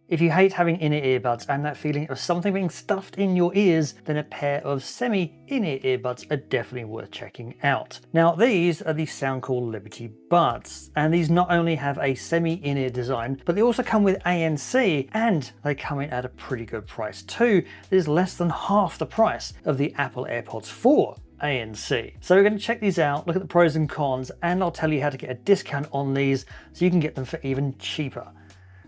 If you hate having in-ear earbuds and that feeling of something being stuffed in your ears, then a pair of semi-in-ear earbuds are definitely worth checking out. Now these are the soundcore Liberty Buds, and these not only have a semi-in-ear design, but they also come with ANC, and they come in at a pretty good price too. It is less than half the price of the Apple AirPods 4 ANC. So we're going to check these out, look at the pros and cons, and I'll tell you how to get a discount on these so you can get them for even cheaper.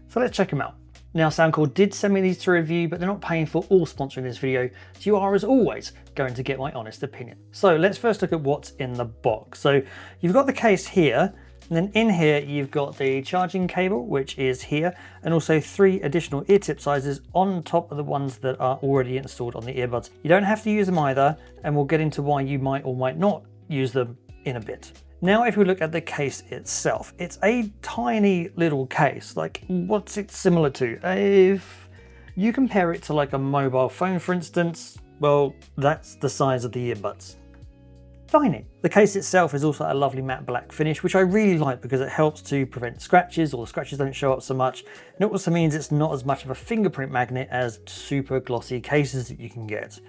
So let's check them out. Now Soundcore did send me these to review, but they're not paying for all sponsoring this video, so you are as always going to get my honest opinion. So let's first look at what's in the box. So you've got the case here, and then in here you've got the charging cable, which is here, and also 3 additional ear tip sizes on top of the ones that are already installed on the earbuds. You don't have to use them either, and we'll get into why you might or might not use them in a bit. Now if we look at the case itself, it's a tiny little case. Like, what's it similar to? If you compare it to like a mobile phone, for instance, well, that's the size of the earbuds. Tiny. The case itself is also a lovely matte black finish, which I really like because it helps to prevent scratches, or the scratches don't show up so much. And it also means it's not as much of a fingerprint magnet as super glossy cases that you can get.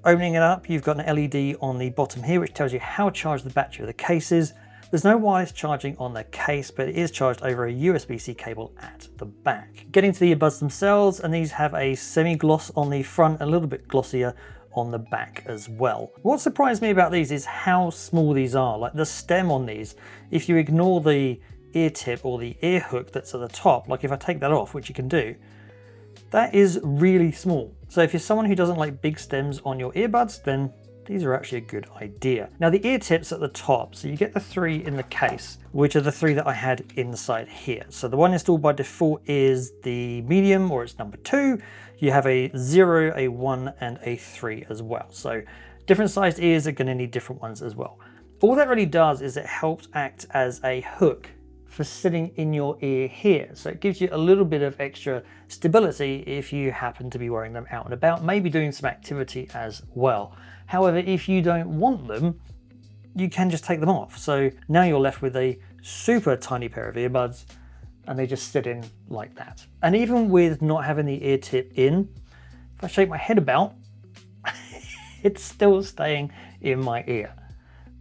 Opening it up, you've got an LED on the bottom here, which tells you how charged the battery of the case is. There's no wireless charging on the case, but it is charged over a USB-C cable at the back. Getting to the earbuds themselves, and these have a semi-gloss on the front, a little bit glossier on the back as well. What surprised me about these is how small these are. Like the stem on these, if you ignore the ear tip or the ear hook that's at the top, like if I take that off, which you can do, that is really small. So if you're someone who doesn't like big stems on your earbuds, then these are actually a good idea. Now the ear tips at the top, so you get the 3 in the case, which are the 3 that I had inside here. So the one installed by default is the medium, or it's number 2. You have a 0, a 1, and a 3 as well. So different sized ears are going to need different ones as well. All that really does is it helps act as a hook for sitting in your ear here. So it gives you a little bit of extra stability if you happen to be wearing them out and about, maybe doing some activity as well. However, if you don't want them, you can just take them off. So now you're left with a super tiny pair of earbuds, and they just sit in like that. And even with not having the ear tip in, if I shake my head about, it's still staying in my ear,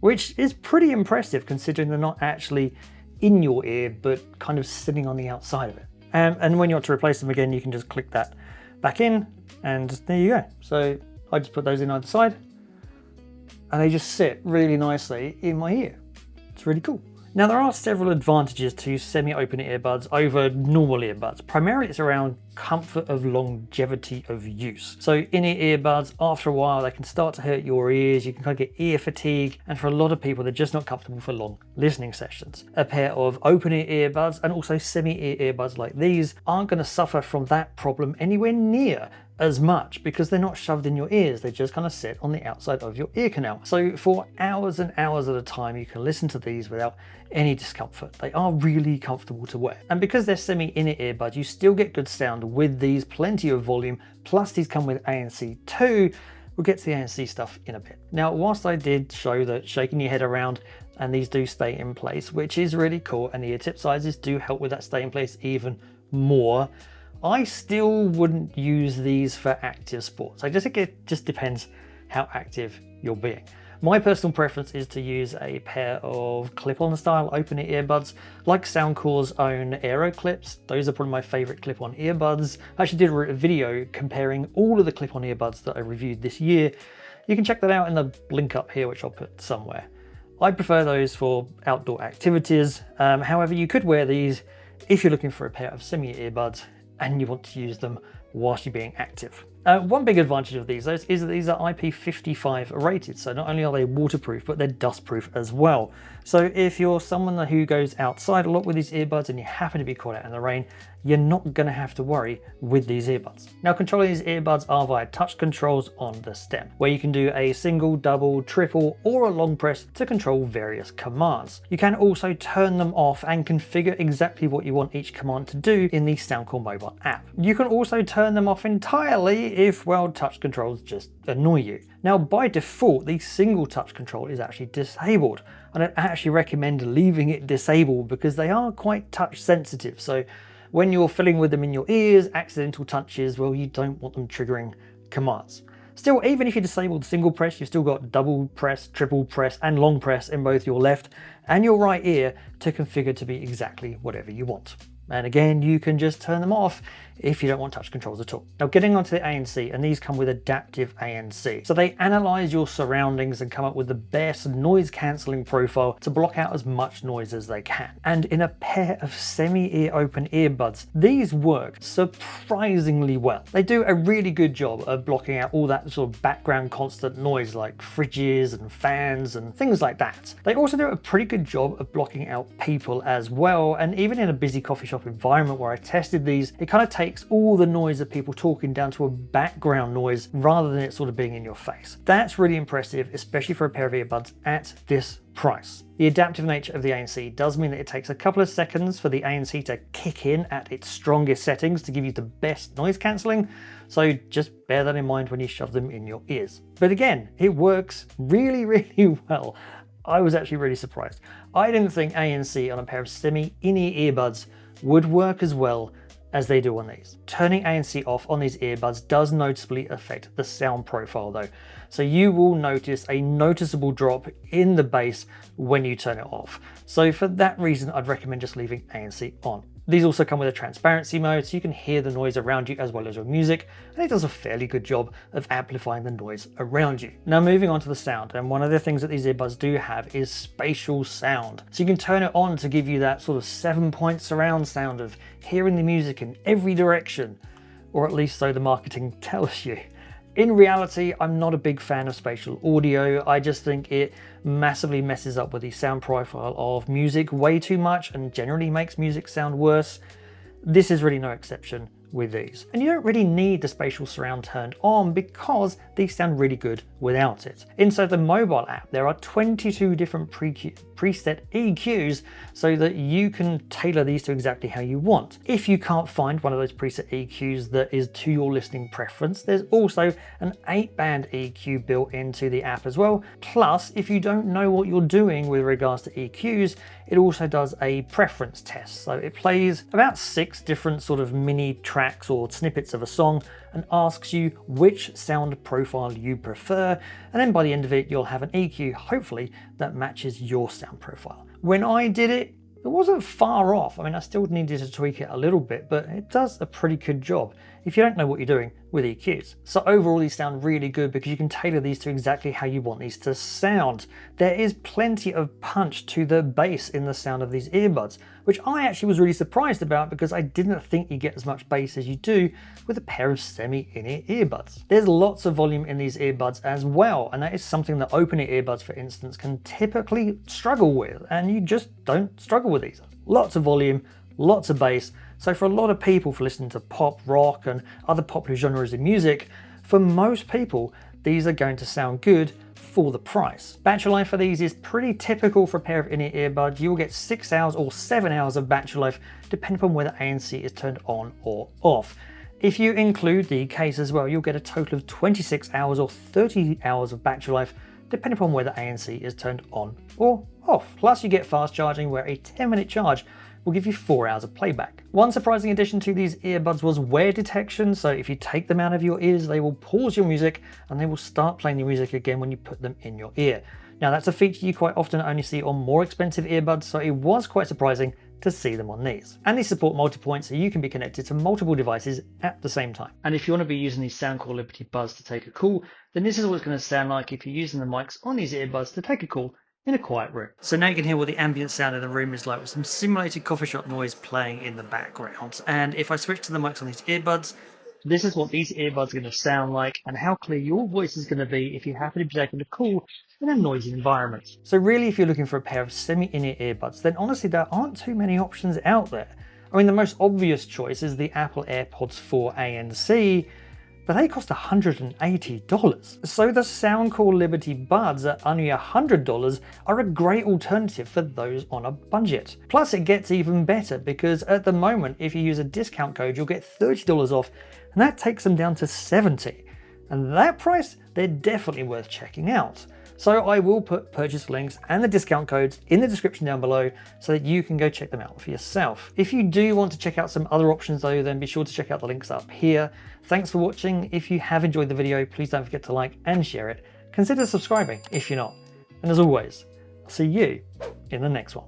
which is pretty impressive considering they're not actually in your ear, but kind of sitting on the outside of it. And when you want to replace them again, you can just click that back in, and there you go. So I just put those in either side, and they just sit really nicely in my ear. It's really cool. Now there are several advantages to semi-open earbuds over normal earbuds. Primarily it's around comfort of longevity of use. So in-ear earbuds, after a while, they can start to hurt your ears, you can kind of get ear fatigue, and for a lot of people, they're just not comfortable for long listening sessions. A pair of open-ear earbuds and also semi-ear earbuds like these aren't going to suffer from that problem anywhere near as much because they're not shoved in your ears, they just kind of sit on the outside of your ear canal. So for hours and hours at a time, you can listen to these without any discomfort. They are really comfortable to wear. And because they're semi-inner earbuds, you still get good sound with these, plenty of volume, plus these come with ANC too. We'll get to the ANC stuff in a bit. Now, whilst I did show that shaking your head around and these do stay in place, which is really cool, and the ear tip sizes do help with that stay in place even more, I still wouldn't use these for active sports. I just think it just depends how active you're being. My personal preference is to use a pair of clip-on style open-ear earbuds, like Soundcore's own Aero clips. Those are probably my favorite clip-on earbuds. I actually did a video comparing all of the clip-on earbuds that I reviewed this year. You can check that out in the link up here, which I'll put somewhere. I prefer those for outdoor activities. However, you could wear these if you're looking for a pair of semi-earbuds and you want to use them whilst you're being active. One big advantage of these though is that these are IP55 rated, so not only are they waterproof, but they're dustproof as well. So if you're someone who goes outside a lot with these earbuds and you happen to be caught out in the rain, you're not going to have to worry with these earbuds. Now, controlling these earbuds are via touch controls on the stem, where you can do a single, double, triple, or a long press to control various commands. You can also turn them off and configure exactly what you want each command to do in the Soundcore mobile app. You can also turn them off entirely if, well, touch controls just annoy you. Now, by default, the single touch control is actually disabled. I don't actually recommend leaving it disabled because they are quite touch sensitive. So when you're fiddling with them in your ears, accidental touches, well, you don't want them triggering commands. Still, even if you disabled single press, you've still got double press, triple press, and long press in both your left and your right ear to configure to be exactly whatever you want. And again, you can just turn them off if you don't want touch controls at all. Now, getting onto the ANC, and these come with adaptive ANC. So they analyze your surroundings and come up with the best noise cancelling profile to block out as much noise as they can. And in a pair of semi-ear open earbuds, these work surprisingly well. They do a really good job of blocking out all that sort of background constant noise like fridges and fans and things like that. They also do a pretty good job of blocking out people as well. And even in a busy coffee shop environment where I tested these, it kind of takes all the noise of people talking down to a background noise rather than it sort of being in your face. That's really impressive, especially for a pair of earbuds at this price. The adaptive nature of the ANC does mean that it takes a couple of seconds for the ANC to kick in at its strongest settings to give you the best noise cancelling, so just bear that in mind when you shove them in your ears. But again, it works really, really well. I was actually really surprised. I didn't think ANC on a pair of semi-in-ear earbuds would work as well as they do on these. Turning ANC off on these earbuds does noticeably affect the sound profile though. So you will notice a noticeable drop in the bass when you turn it off. So for that reason, I'd recommend just leaving ANC on. These also come with a transparency mode, so you can hear the noise around you as well as your music, and it does a fairly good job of amplifying the noise around you. Now moving on to the sound, and one of the things that these earbuds do have is spatial sound. So you can turn it on to give you that sort of 7-point surround sound of hearing the music in every direction, or at least so the marketing tells you. In reality, I'm not a big fan of spatial audio. I just think it massively messes up with the sound profile of music way too much and generally makes music sound worse. This is really no exception with these. And you don't really need the spatial surround turned on because these sound really good without it. Inside the mobile app, there are 22 different preset EQs so that you can tailor these to exactly how you want. If you can't find one of those preset EQs that is to your listening preference, there's also an 8-band EQ built into the app as well. Plus, if you don't know what you're doing with regards to EQs, it also does a preference test. So it plays about 6 different sort of mini tracks or snippets of a song and asks you which sound profile you prefer, and then by the end of it you'll have an EQ hopefully that matches your sound profile. When I did it, it wasn't far off. I mean, I still needed to tweak it a little bit, but it does a pretty good job if you don't know what you're doing with EQs. So overall, these sound really good because you can tailor these to exactly how you want these to sound. There is plenty of punch to the bass in the sound of these earbuds, which I actually was really surprised about because I didn't think you get as much bass as you do with a pair of semi-in-ear earbuds. There's lots of volume in these earbuds as well, and that is something that open-ear earbuds, for instance, can typically struggle with, and you just don't struggle with these. Lots of volume, lots of bass. So for a lot of people, for listening to pop, rock, and other popular genres of music, for most people, these are going to sound good for the price. Battery life for these is pretty typical for a pair of in-ear earbuds. You will get 6 hours or 7 hours of battery life, depending upon whether ANC is turned on or off. If you include the case as well, you'll get a total of 26 hours or 30 hours of battery life, depending upon whether ANC is turned on or off. Plus you get fast charging, where a 10-minute charge will give you 4 hours of playback. One surprising addition to these earbuds was wear detection. So if you take them out of your ears, they will pause your music and they will start playing your music again when you put them in your ear. Now that's a feature you quite often only see on more expensive earbuds, so it was quite surprising to see them on these. And these support multi-point, so you can be connected to multiple devices at the same time. And if you want to be using these Soundcore Liberty Buds to take a call, then this is what it's going to sound like if you're using the mics on these earbuds to take a call in a quiet room. So now you can hear what the ambient sound in the room is like with some simulated coffee shop noise playing in the background. And if I switch to the mics on these earbuds, this is what these earbuds are going to sound like and how clear your voice is going to be if you happen to be taking a call in a noisy environment. So really, if you're looking for a pair of semi-in-ear earbuds, then honestly there aren't too many options out there. I mean, the most obvious choice is the Apple Airpods 4 ANC, but they cost $180. So the Soundcore Liberty Buds at only $100 are a great alternative for those on a budget. Plus it gets even better because at the moment, if you use a discount code, you'll get $30 off, and that takes them down to $70. And that price, they're definitely worth checking out. So I will put purchase links and the discount codes in the description down below so that you can go check them out for yourself. If you do want to check out some other options though, then be sure to check out the links up here. Thanks for watching. If you have enjoyed the video, please don't forget to like and share it. Consider subscribing if you're not. And as always, I'll see you in the next one.